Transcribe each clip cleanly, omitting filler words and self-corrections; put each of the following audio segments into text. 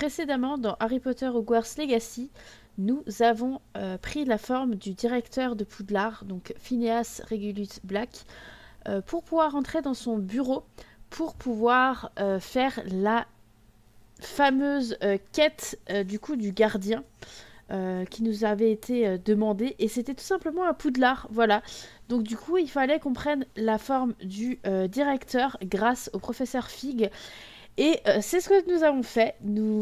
précédemment, dans Harry Potter Hogwarts Legacy, nous avons pris la forme du directeur de Poudlard, donc Phineas Regulus Black, pour pouvoir entrer dans son bureau, pour pouvoir faire la fameuse quête du coup du gardien qui nous avait été demandée, et c'était tout simplement un Poudlard, voilà. Donc du coup, il fallait qu'on prenne la forme du directeur grâce au professeur Fig. Et c'est ce que nous avons fait.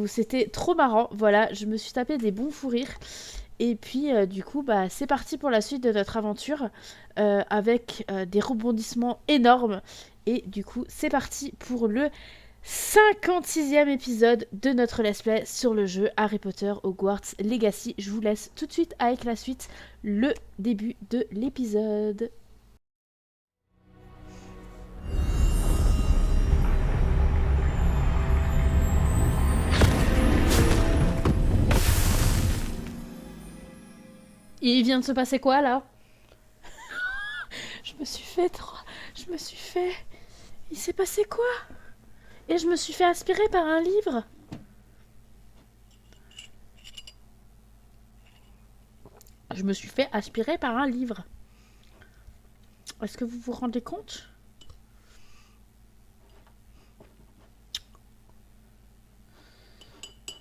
C'était trop marrant. Voilà, je me suis tapé des bons fous rires. Et puis, du coup, bah, c'est parti pour la suite de notre aventure avec des rebondissements énormes. Et du coup, c'est parti pour le 56e épisode de notre let's play sur le jeu Harry Potter Hogwarts Legacy. Je vous laisse tout de suite avec la suite, le début de l'épisode. Il vient de se passer quoi là? Je me suis fait trop... Je me suis fait... Il s'est passé quoi? Et je me suis fait aspirer par un livre. Je me suis fait aspirer par un livre. Est-ce que vous vous rendez compte?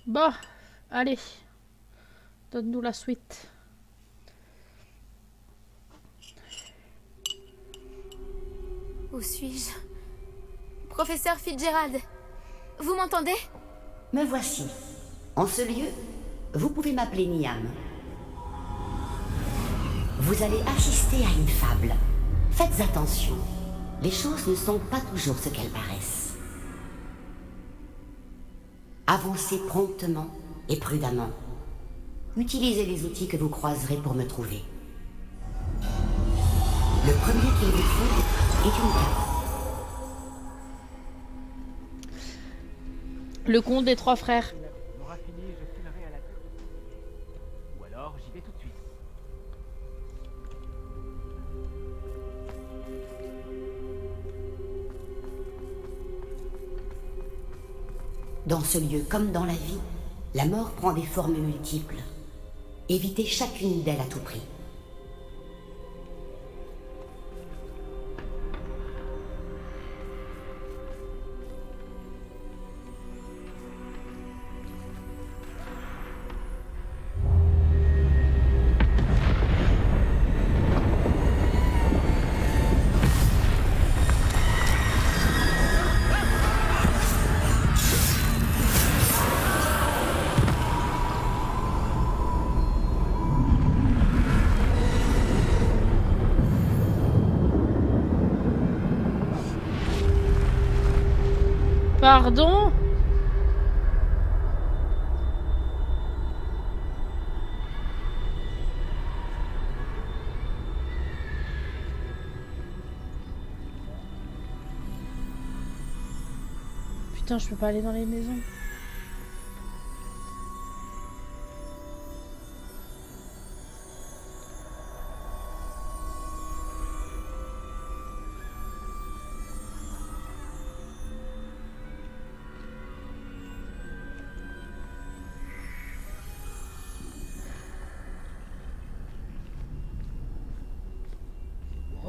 Bon, allez. Donne-nous la suite. Où suis-je? Professeur Fitzgerald, vous m'entendez? Me voici. En ce lieu, vous pouvez m'appeler Niam. Vous allez assister à une fable. Faites attention. Les choses ne sont pas toujours ce qu'elles paraissent. Avancez promptement et prudemment. Utilisez les outils que vous croiserez pour me trouver. Le premier qu'il vous faut est une carte. Le conte des trois frères. On aura fini, je filerai à la tête. Ou alors, j'y vais tout de suite. Dans ce lieu comme dans la vie, la mort prend des formes multiples. Évitez chacune d'elles à tout prix. Pardon? Putain, je peux pas aller dans les maisons.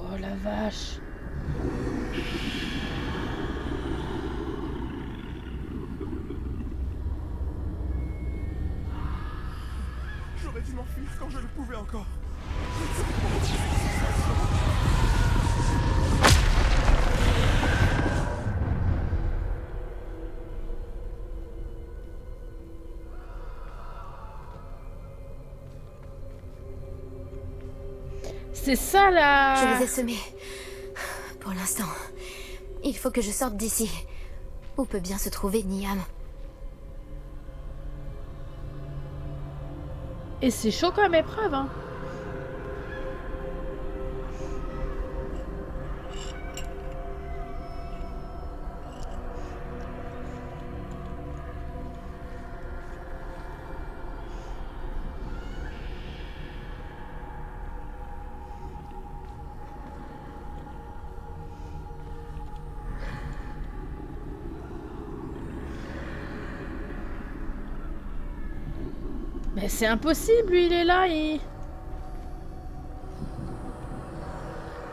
Oh la vache. J'aurais dû m'enfuir quand je le pouvais encore. C'est ça là. Je les ai semés. Pour l'instant, il faut que je sorte d'ici. Où peut bien se trouver Niam? Et c'est chaud comme épreuve, hein. Mais c'est impossible, lui, il est là, et...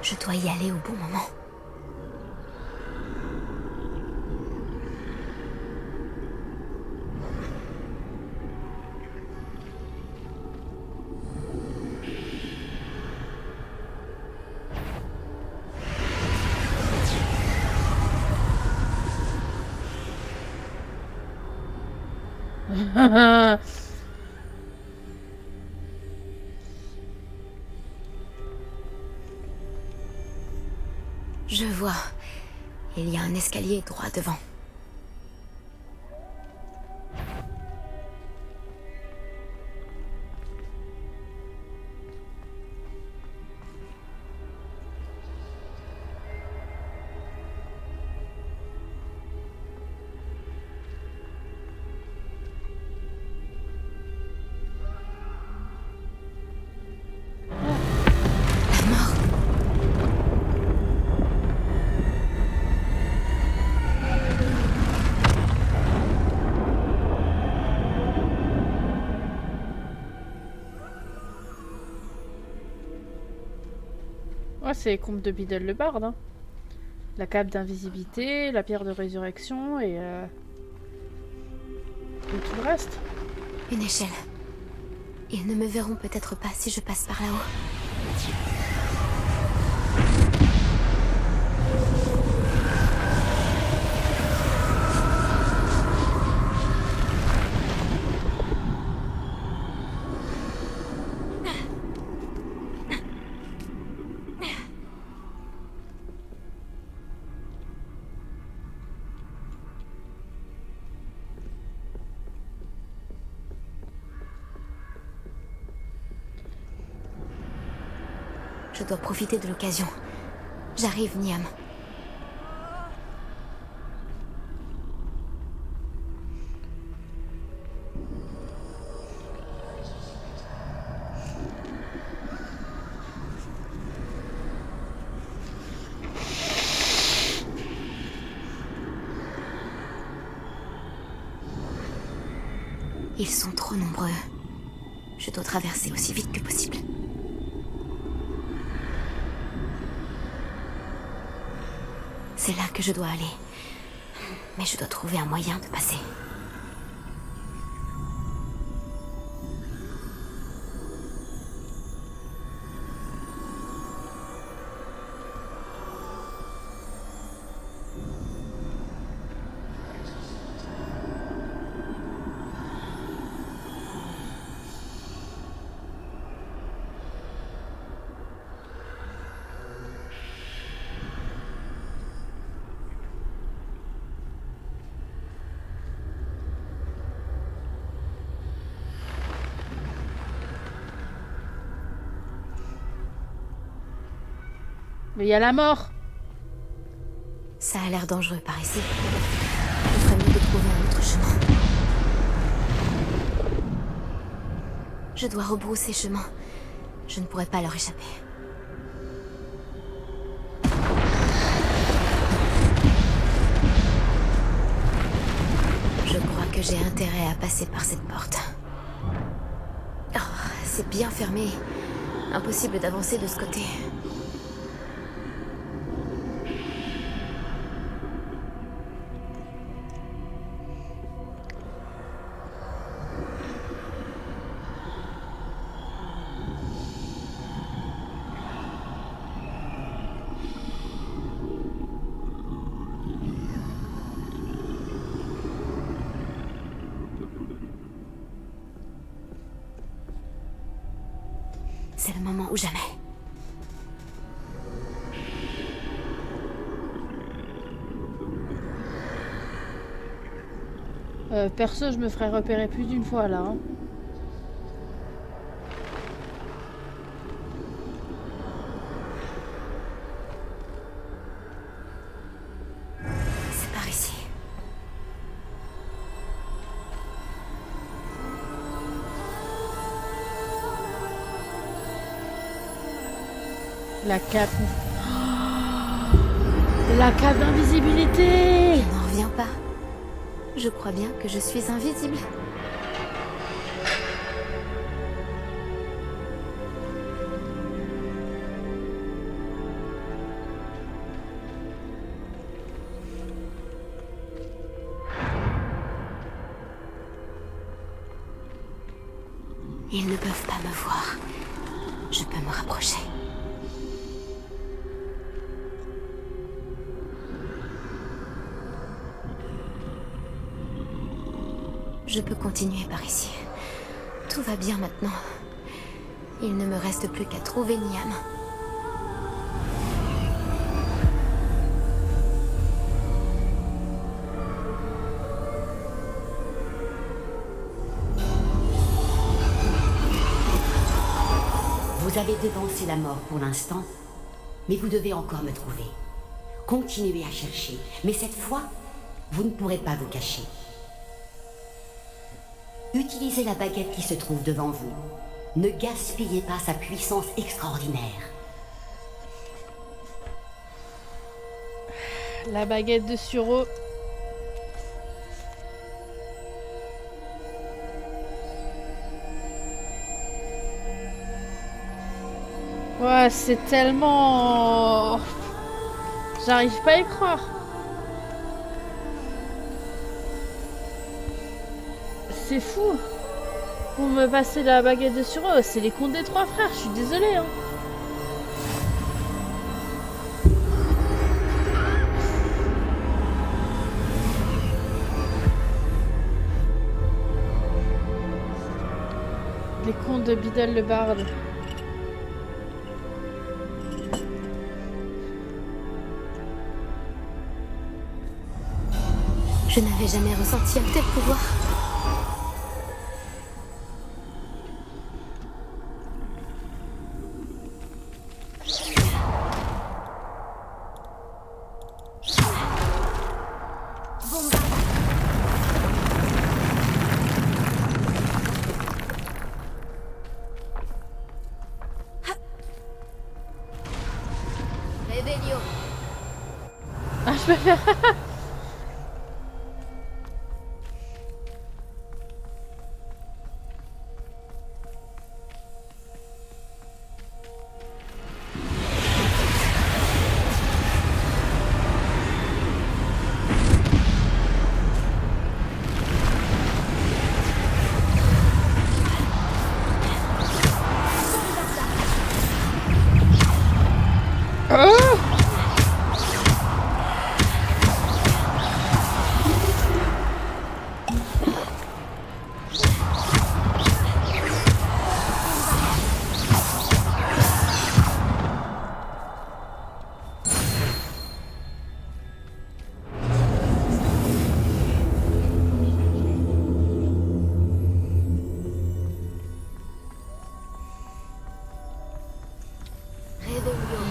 Je dois y aller au bon moment. Je vois. Il y a un escalier droit devant. La mort. Ouais, c'est les comptes de Biddle le barde. Hein. La cape d'invisibilité, la pierre de résurrection et tout le reste. Une échelle. Ils ne me verront peut-être pas si je passe par là-haut. Je dois profiter de l'occasion. J'arrive, Niam. Ils sont trop nombreux. Je dois traverser aussi vite que possible. C'est là que je dois aller. Mais je dois trouver un moyen de passer. Mais il y a la mort. Ça a l'air dangereux par ici. Il ferait mieux de trouver un autre chemin. Je dois rebrousser chemin. Je ne pourrai pas leur échapper. Je crois que j'ai intérêt à passer par cette porte. Oh, c'est bien fermé. Impossible d'avancer de ce côté. C'est le moment ou jamais. Perso, je me ferais repérer plus d'une fois là. Hein. C'est par ici. La cape. Oh, la cape d'invisibilité. Je n'en reviens pas. Je crois bien que je suis invisible. Ils ne peuvent pas me voir. Je peux me rapprocher. Je peux continuer par ici. Tout va bien maintenant. Il ne me reste plus qu'à trouver Niam. Vous avez devancé la mort pour l'instant, mais vous devez encore me trouver. Continuez à chercher, mais cette fois, vous ne pourrez pas vous cacher. Utilisez la baguette qui se trouve devant vous. Ne gaspillez pas sa puissance extraordinaire. La baguette de Suro. Ouais, c'est tellement... J'arrive pas à y croire. C'est fou. Pour me passer la baguette de Suro, c'est les contes des trois frères, je suis désolée. Hein. Les contes de Biddle le barde. Je n'avais jamais ressenti un tel pouvoir. Réveillon. Ah, je peux faire...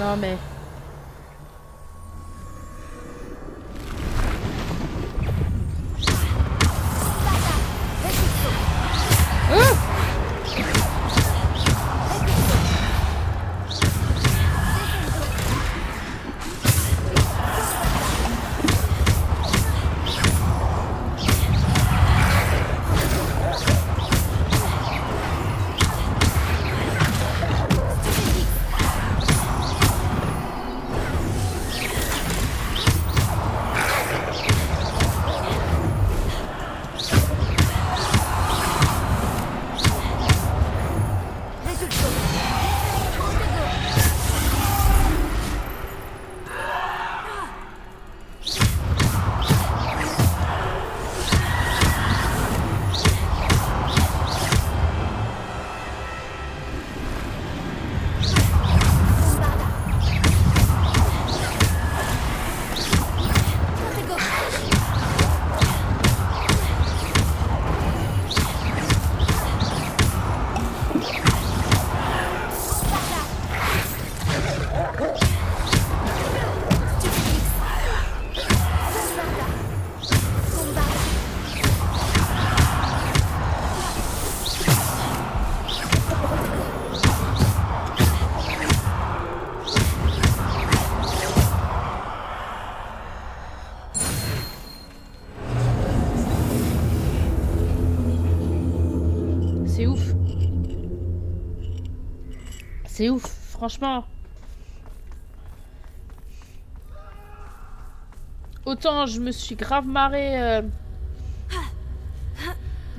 Non mais... C'est ouf. C'est ouf, franchement. Autant je me suis grave marrée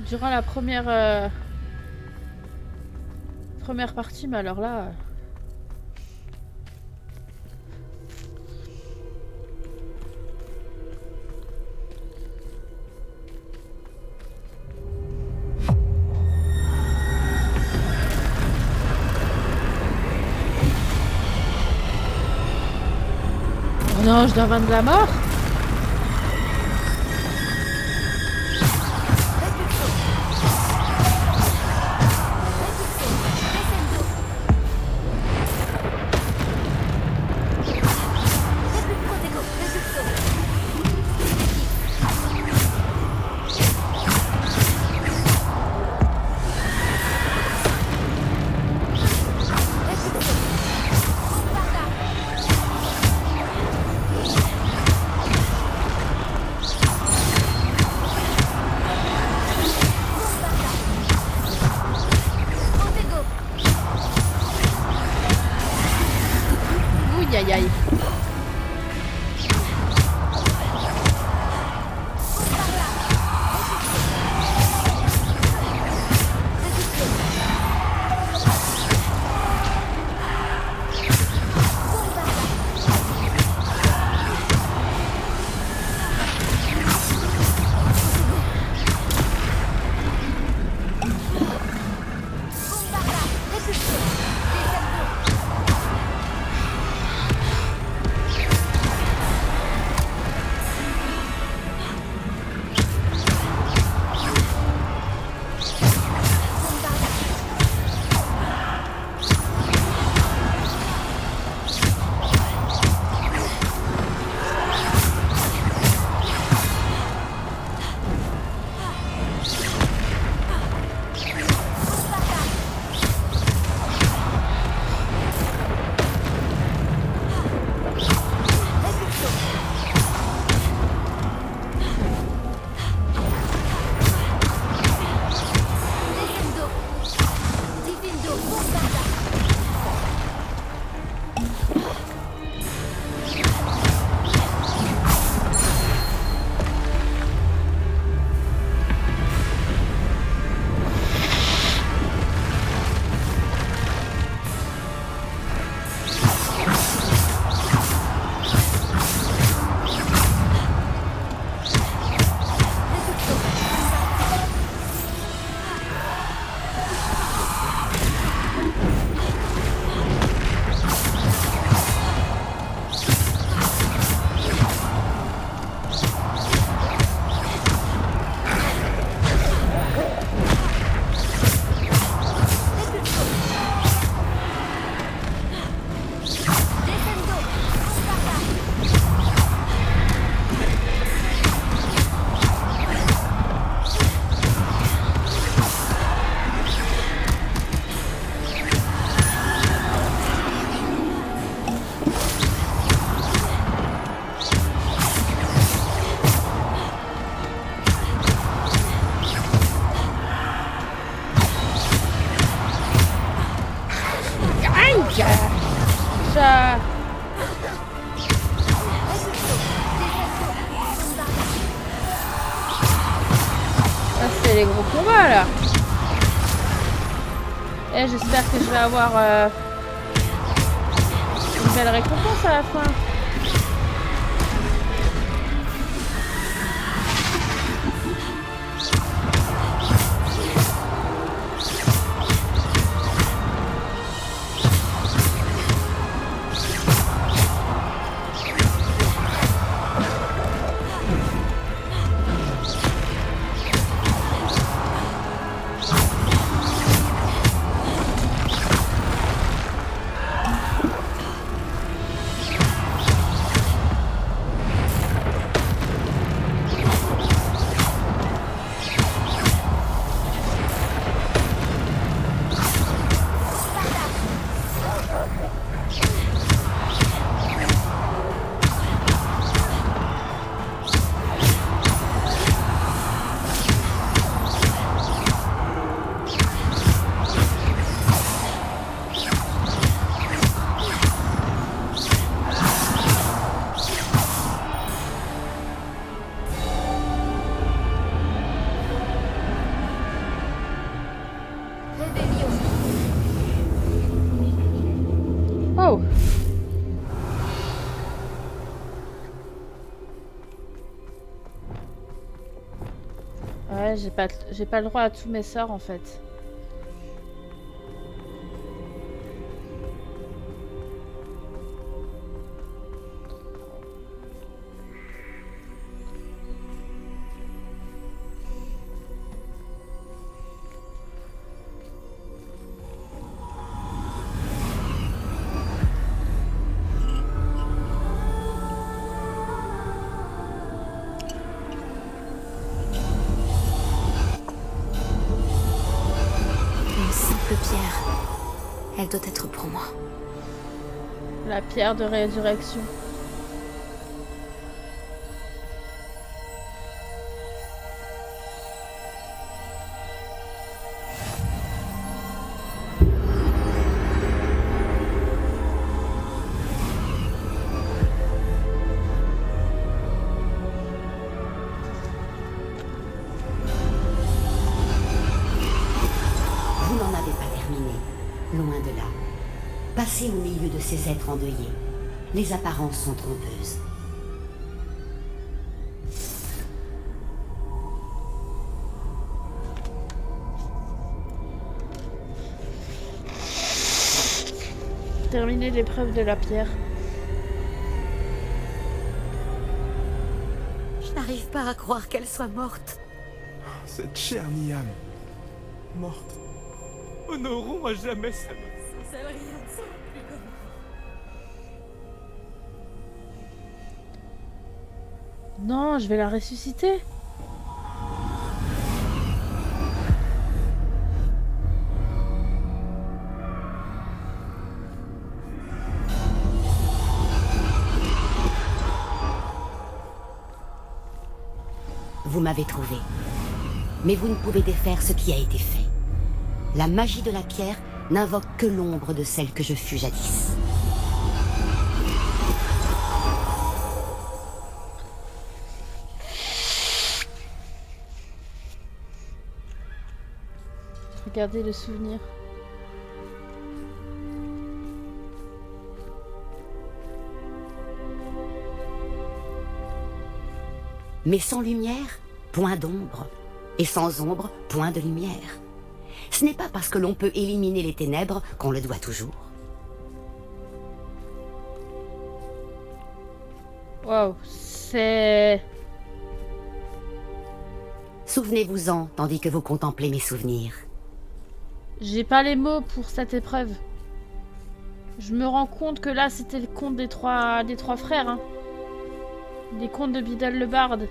durant la première première partie, mais alors là... Oh non, je dois vendre de la mort. Aïe aïe. Ça... Ah, c'est les gros combats là. Et j'espère que je vais avoir une belle récompense à la fin. Ouais, j'ai pas le droit à tous mes sorts en fait. Une simple pierre. Elle doit être pour moi. La pierre de résurrection. Vous n'en avez pas terminé, loin de là. Passez au milieu de ces êtres endeuillés. Les apparences sont trompeuses. Terminer l'épreuve de la pierre. Je n'arrive pas à croire qu'elle soit morte. Cette chère Niam, morte. Honorons à jamais sa mort. Non, je vais la ressusciter. Vous m'avez trouvé. Mais vous ne pouvez défaire ce qui a été fait. La magie de la pierre n'invoque que l'ombre de celle que je fus jadis. Regardez le souvenir. Mais sans lumière, point d'ombre. Et sans ombre, point de lumière. Ce n'est pas parce que l'on peut éliminer les ténèbres qu'on le doit toujours. Waouh, c'est... Souvenez-vous-en tandis que vous contemplez mes souvenirs. J'ai pas les mots pour cette épreuve. Je me rends compte que là, c'était le conte des trois frères. Hein. Les contes de Biddle le Barde.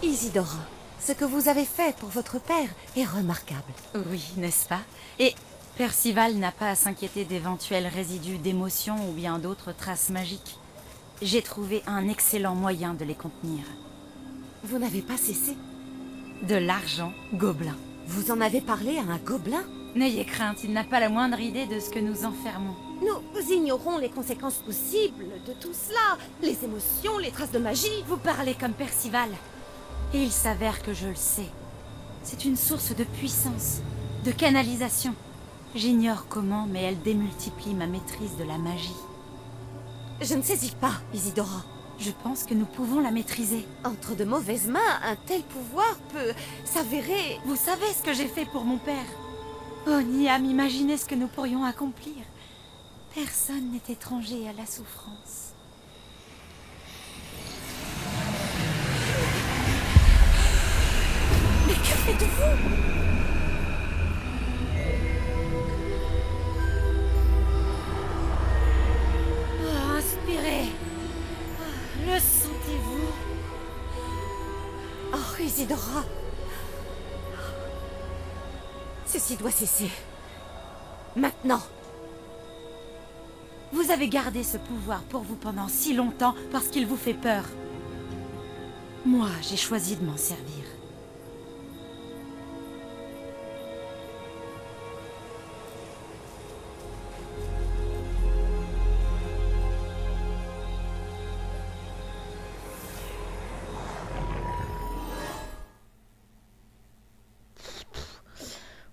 Isidora, ce que vous avez fait pour votre père est remarquable. Oui, n'est-ce pas? Et Percival n'a pas à s'inquiéter d'éventuels résidus d'émotions ou bien d'autres traces magiques. J'ai trouvé un excellent moyen de les contenir. Vous n'avez pas cessé. De l'argent gobelin. Vous en avez parlé à un gobelin? N'ayez crainte, il n'a pas la moindre idée de ce que nous enfermons. Nous ignorons les conséquences possibles de tout cela. Les émotions, les traces de magie. Vous parlez comme Percival. Et il s'avère que je le sais. C'est une source de puissance, de canalisation. J'ignore comment, mais elle démultiplie ma maîtrise de la magie. Je ne saisis pas, Isidora. Je pense que nous pouvons la maîtriser. Entre de mauvaises mains, un tel pouvoir peut s'avérer... Vous savez ce que j'ai fait pour mon père? Oh, Niam, imaginez ce que nous pourrions accomplir. Personne n'est étranger à la souffrance. Mais que faites-vous? Inspirez. Le sentez-vous? Oh, Isidora. Ceci doit cesser. Maintenant. Vous avez gardé ce pouvoir pour vous pendant si longtemps parce qu'il vous fait peur. Moi, j'ai choisi de m'en servir.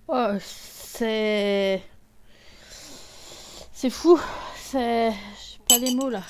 Oh, c'est... C'est fou. C'est... J'ai pas les mots, là.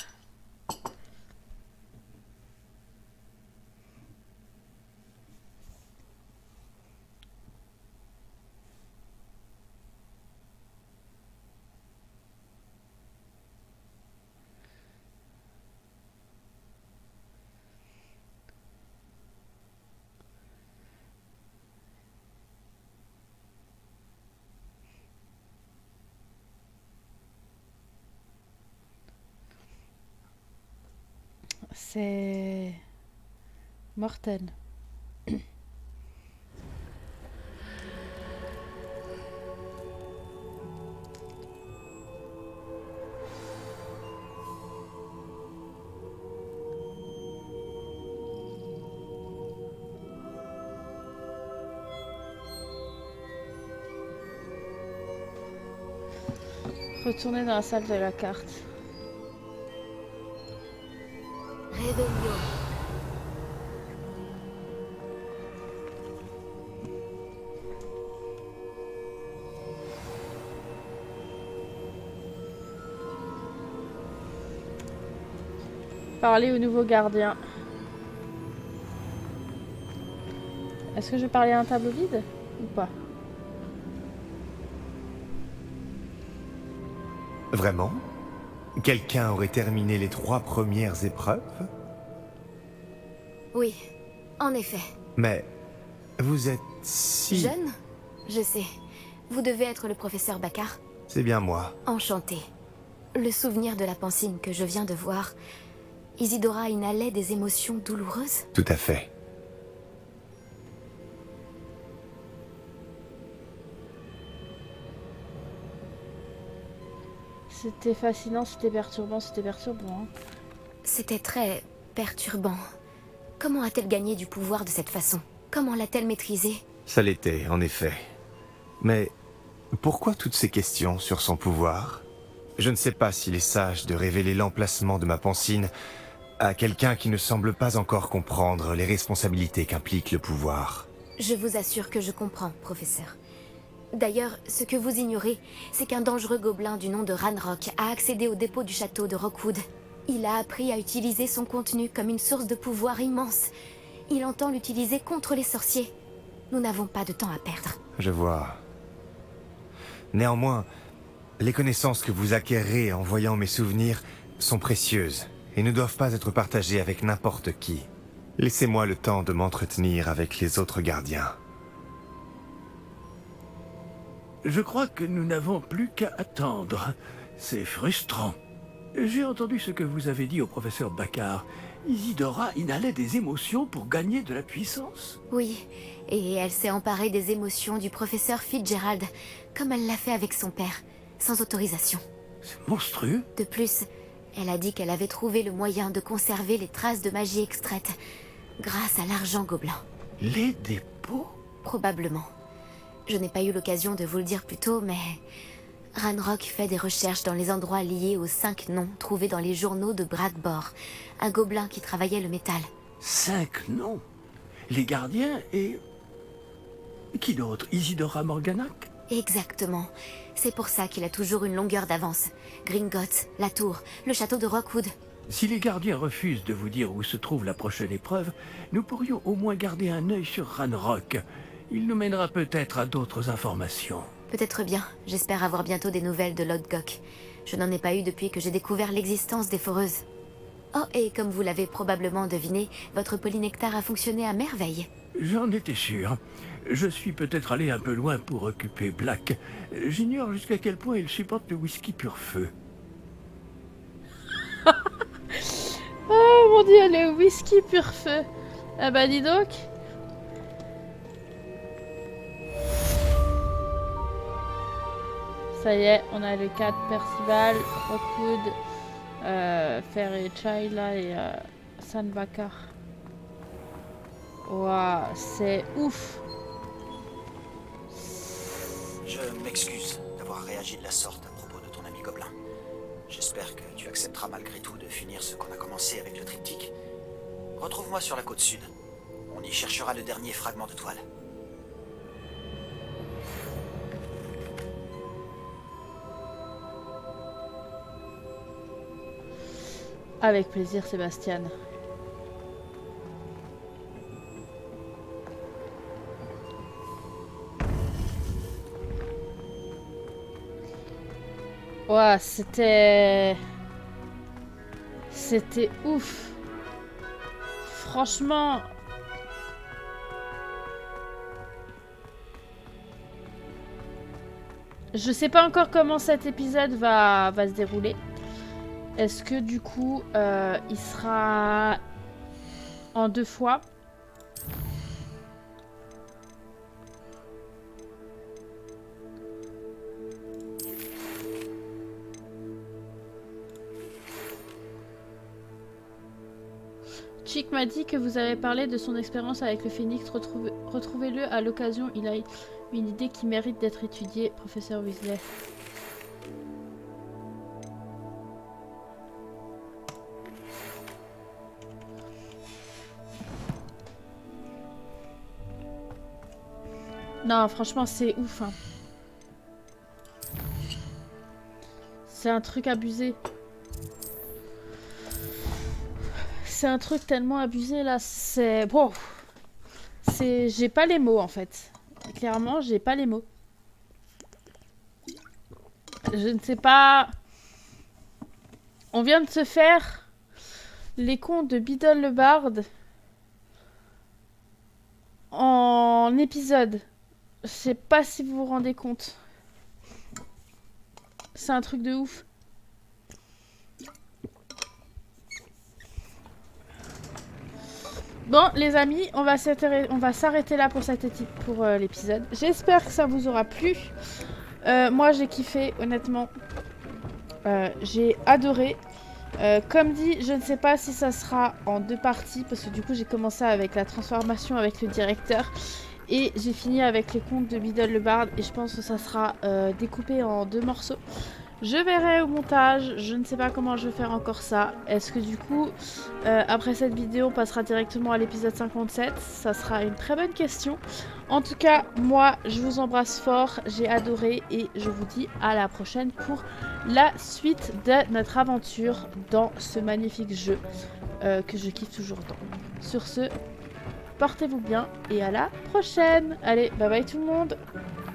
C'est... mortel. Retourner dans la salle de la carte. Réveillon. Parler au nouveau gardien. Est-ce que je vais parler à un tableau vide ou pas? Vraiment? Quelqu'un aurait terminé les 3 premières épreuves? Oui, en effet. Mais vous êtes si... Jeune? Je sais. Vous devez être le professeur Baccar. C'est bien moi. Enchanté. Le souvenir de la pancine que je viens de voir, Isidora inhalait des émotions douloureuses? Tout à fait. C'était fascinant, c'était perturbant, hein. C'était très perturbant. Comment a-t-elle gagné du pouvoir de cette façon? Comment l'a-t-elle maîtrisé? Ça l'était, en effet. Mais pourquoi toutes ces questions sur son pouvoir? Je ne sais pas s'il est sage de révéler l'emplacement de ma pancine à quelqu'un qui ne semble pas encore comprendre les responsabilités qu'implique le pouvoir. Je vous assure que je comprends, professeur. D'ailleurs, ce que vous ignorez, c'est qu'un dangereux gobelin du nom de Ranrock a accédé au dépôt du château de Rockwood. Il a appris à utiliser son contenu comme une source de pouvoir immense. Il entend l'utiliser contre les sorciers. Nous n'avons pas de temps à perdre. Je vois. Néanmoins, les connaissances que vous acquérez en voyant mes souvenirs sont précieuses et ne doivent pas être partagées avec n'importe qui. Laissez-moi le temps de m'entretenir avec les autres gardiens. Je crois que nous n'avons plus qu'à attendre. C'est frustrant. J'ai entendu ce que vous avez dit au professeur Baccar. Isidora inhalait des émotions pour gagner de la puissance. Oui, et elle s'est emparée des émotions du professeur Fitzgerald, comme elle l'a fait avec son père, sans autorisation. C'est monstrueux. De plus, elle a dit qu'elle avait trouvé le moyen de conserver les traces de magie extraite, grâce à l'argent gobelin. Les dépôts? Probablement. Je n'ai pas eu l'occasion de vous le dire plus tôt, mais Ranrock fait des recherches dans les endroits liés aux 5 noms trouvés dans les journaux de Bradbor, un gobelin qui travaillait le métal. 5 noms? Les gardiens et... Qui d'autre? Isidora Morganac? Exactement. C'est pour ça qu'il a toujours une longueur d'avance. Gringotts, la tour, le château de Rockwood. Si les gardiens refusent de vous dire où se trouve la prochaine épreuve, nous pourrions au moins garder un œil sur Ranrock. Il nous mènera peut-être à d'autres informations. Peut-être bien. J'espère avoir bientôt des nouvelles de Lodgok. Je n'en ai pas eu depuis que j'ai découvert l'existence des foreuses. Oh, et comme vous l'avez probablement deviné, votre polynectar a fonctionné à merveille. J'en étais sûr. Je suis peut-être allé un peu loin pour occuper Black. J'ignore jusqu'à quel point il supporte le whisky pur feu. Oh mon dieu, le whisky pur feu. Ah bah dis donc. Ça y est, on a le 4 Percival, Rockwood, Fer et Chayla et Sanbakar. Waouh, c'est ouf. Je m'excuse d'avoir réagi de la sorte à propos de ton ami Gobelin. J'espère que tu accepteras malgré tout de finir ce qu'on a commencé avec le triptyque. Retrouve-moi sur la côte sud. On y cherchera le dernier fragment de toile. Avec plaisir, Sébastien. Ouah, c'était ouf. Franchement. Je sais pas encore comment cet épisode va se dérouler. Est-ce que du coup, il sera en 2 fois? Chick m'a dit que vous avez parlé de son expérience avec le phénix. Retrouvez-le à l'occasion. Il a une idée qui mérite d'être étudiée, professeur Weasley. Non, franchement, c'est ouf. Hein. C'est un truc abusé. C'est un truc tellement abusé là, c'est... Bon. J'ai pas les mots en fait. Clairement, j'ai pas les mots. Je ne sais pas... On vient de se faire les contes de Biddle le Barde en épisode. Je sais pas si vous vous rendez compte. C'est un truc de ouf. Bon, les amis, on va s'arrêter là pour l'épisode. J'espère que ça vous aura plu. Moi, j'ai kiffé, honnêtement. J'ai adoré. Comme dit, je ne sais pas si ça sera en 2 parties, parce que du coup, j'ai commencé avec la transformation avec le directeur. Et j'ai fini avec les contes de Biddle le Barde. Et je pense que ça sera découpé en 2 morceaux. Je verrai au montage, je ne sais pas comment je vais faire encore ça. Est-ce que du coup, après cette vidéo, on passera directement à l'épisode 57? Ça sera une très bonne question. En tout cas, moi, je vous embrasse fort, j'ai adoré et je vous dis à la prochaine pour la suite de notre aventure dans ce magnifique jeu que je kiffe toujours tant. Sur ce, portez-vous bien et à la prochaine. Allez, bye bye tout le monde.